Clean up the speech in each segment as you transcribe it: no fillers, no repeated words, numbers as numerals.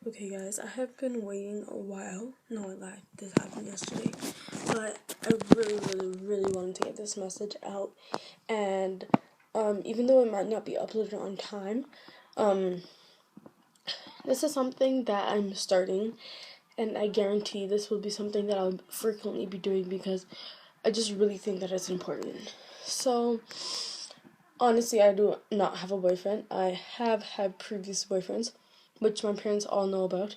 Okay guys, I have been waiting a while. No, I lied. This happened yesterday. But I really wanted to get this message out. And even though it might not be uploaded on time, um, this is something that I'm starting. And I guarantee this will be something that I'll frequently be doing because I just really think that it's important. So, honestly, I do not have a boyfriend. I have had previous boyfriends, which my parents all know about.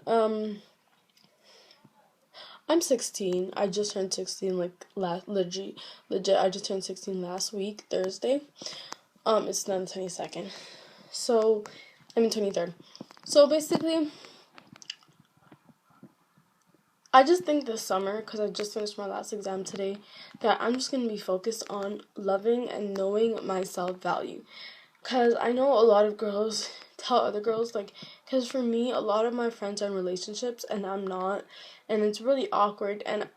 I'm 16. I just turned 16 legit. I just turned 16 last week, Thursday. It's not the 22nd. So, 23rd. So basically, I just think this summer, because I just finished my last exam today, that I'm just going to be focused on loving and knowing my self-value. Because I know a lot of girls tell other girls, because for me, a lot of my friends are in relationships, and I'm not, and it's really awkward, and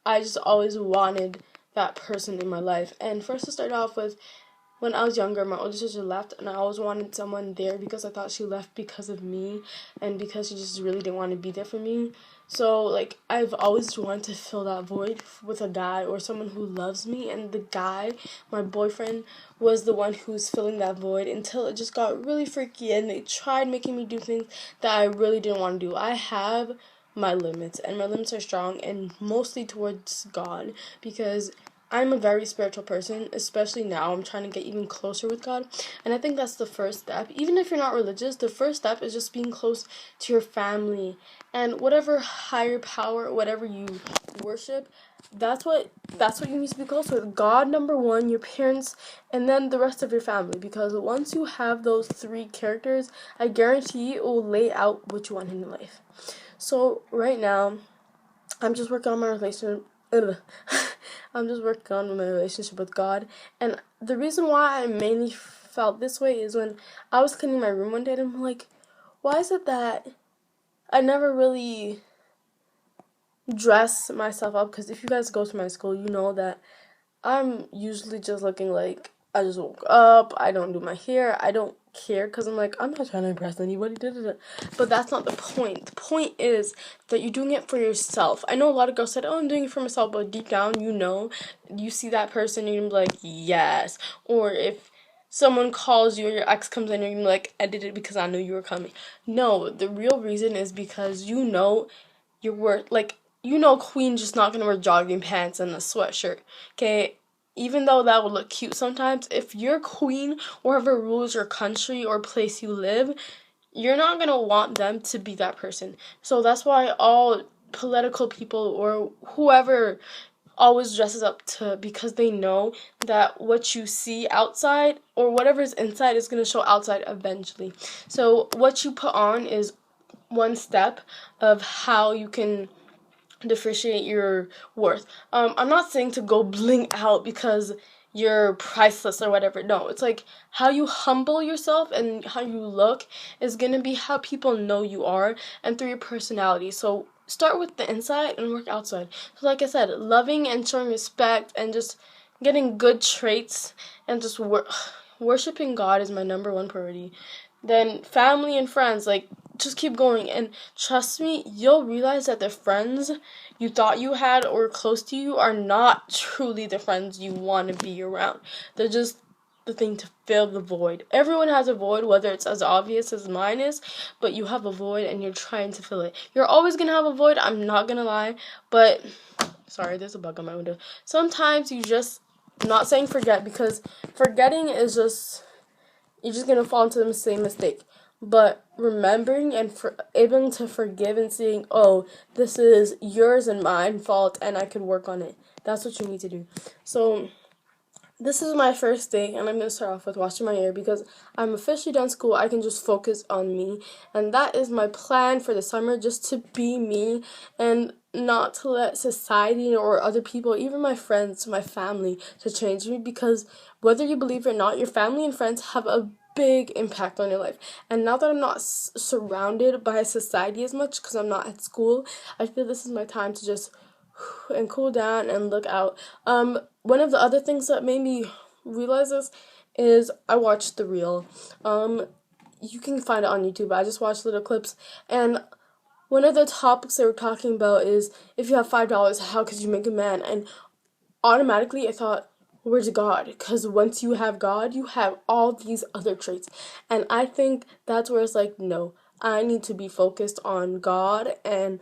I just always wanted that person in my life. And first to start off with, when I was younger, my older sister left, and I always wanted someone there because I thought she left because of me, and because she just really didn't want to be there for me. So, I've always wanted to fill that void with a guy or someone who loves me, and the guy, my boyfriend, was the one who's filling that void until it just got really freaky, and they tried making me do things that I really didn't want to do. I have my limits, and my limits are strong, and mostly towards God, because I'm a very spiritual person, especially now. I'm trying to get even closer with God. And I think that's the first step. Even if you're not religious, the first step is just being close to your family. And whatever higher power, whatever you worship, that's what you need to be close with. God, number one, your parents, and then the rest of your family. Because once you have those three characters, I guarantee it will lay out what you want in life. So right now, I'm just working on my relationship. I'm just working on my relationship with God. And the reason why I mainly felt this way is when I was cleaning my room one day, and I'm like, why is it that I never really dress myself up? Because if you guys go to my school, you know that I'm usually just looking like I just woke up. I don't do my hair. I don't care because I'm like, I'm not trying to impress anybody. But that's not the point. The point is that you're doing it for yourself. I know a lot of girls said, oh, I'm doing it for myself. But deep down, you see that person, you're going to be like, yes. Or if someone calls you or your ex comes in, you're going to be like, I did it because I knew you were coming. No, the real reason is because you know your worth. Queen just not going to wear jogging pants and a sweatshirt. Okay? Even though that would look cute sometimes, if you're queen, wherever rules your country or place you live, you're not going to want them to be that person. So that's why all political people or whoever always dresses up because they know that what you see outside or whatever's inside is going to show outside eventually. So what you put on is one step of how you can differentiate your worth. I'm not saying to go bling out because you're priceless or whatever. No, it's like how you humble yourself and how you look is gonna be how people know you are and through your personality. So start with the inside and work outside. So like I said, loving and showing respect and just getting good traits and just worshiping God is my number one priority. Then family and friends, just keep going, and trust me, you'll realize that the friends you thought you had or close to you are not truly the friends you want to be around. They're just the thing to fill the void. Everyone has a void, whether it's as obvious as mine is, but you have a void and you're trying to fill it. You're always going to have a void, I'm not going to lie, but sorry, there's a bug on my window. Sometimes you just, not saying forget, because forgetting is just, you're just going to fall into the same mistake. But remembering and able to forgive and seeing, oh, this is yours and mine fault and I could work on it. That's what you need to do. So this is my first day, and I'm going to start off with washing my hair because I'm officially done school. I can just focus on me, and that is my plan for the summer, just to be me and not to let society or other people, even my friends, my family, to change me, because whether you believe it or not, your family and friends have a big impact on your life. And now that I'm not surrounded by society as much because I'm not at school, I feel this is my time to just and cool down and look out. One of the other things that made me realize this is I watched The Real. you can find it on YouTube. I just watched little clips, and one of the topics they were talking about is, if you have $5, how could you make a man? And automatically I thought, where's God? Because once you have God, you have all these other traits. And I think that's where it's like, no, I need to be focused on God. And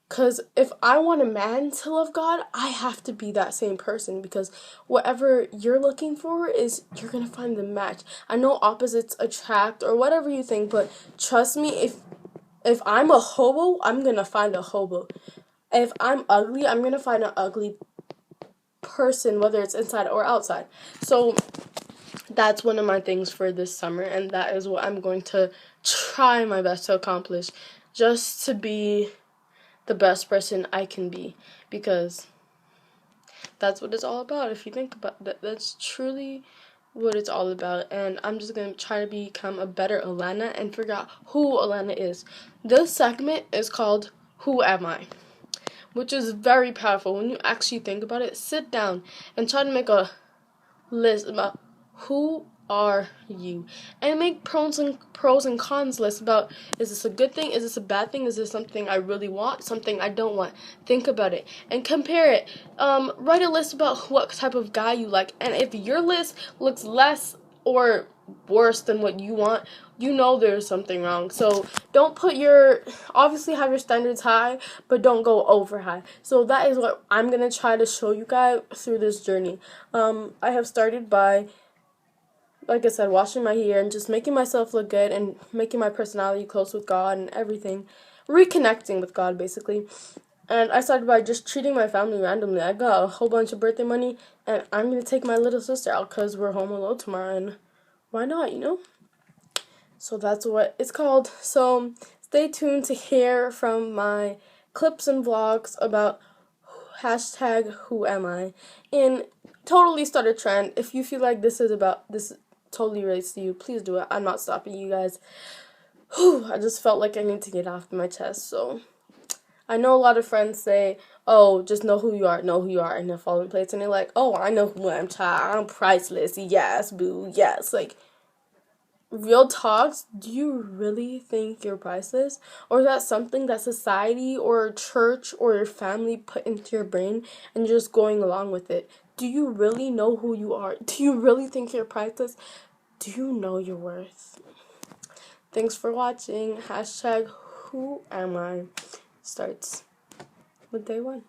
because if I want a man to love God, I have to be that same person, because whatever you're looking for is, you're going to find the match. I know opposites attract or whatever you think, but trust me, if I'm a hobo, I'm going to find a hobo. If I'm ugly, I'm going to find an ugly person, whether it's inside or outside. So that's one of my things for this summer, and that is what I'm going to try my best to accomplish, just to be the best person I can be, because that's what it's all about. If you think about that, that's truly what it's all about. And I'm just going to try to become a better Alana and figure out who Alana is. This segment is called Who Am I?, which is very powerful. When you actually think about it, sit down and try to make a list about who are you, and make pros and cons lists about, is this a good thing, is this a bad thing, is this something I really want, something I don't want. Think about it and compare it. Write a list about what type of guy you like, and if your list looks less or worse than what you want, you know there's something wrong. So don't put obviously have your standards high, but don't go over high. So that is what I'm going to try to show you guys through this journey. I have started by, like I said, washing my hair and just making myself look good and making my personality close with God and everything. Reconnecting with God, basically. And I started by just treating my family randomly. I got a whole bunch of birthday money, and I'm going to take my little sister out because we're home alone tomorrow, and why not, you know? So that's what it's called. So stay tuned to hear from my clips and vlogs about hashtag who am I, and totally start a trend. If you feel like this totally relates to you, please do it. I'm not stopping you guys. I just felt like I need to get off my chest. So I know a lot of friends say, oh, just know who you are, and they're falling place, and they're like, oh, I know who I am, child, I'm priceless, yes, boo, yes. Like, real talks, do you really think you're priceless? Or is that something that society or church or your family put into your brain and you're just going along with it? Do you really know who you are? Do you really think you're priceless? Do you know your worth? Thanks for watching. Hashtag who am I starts with day one.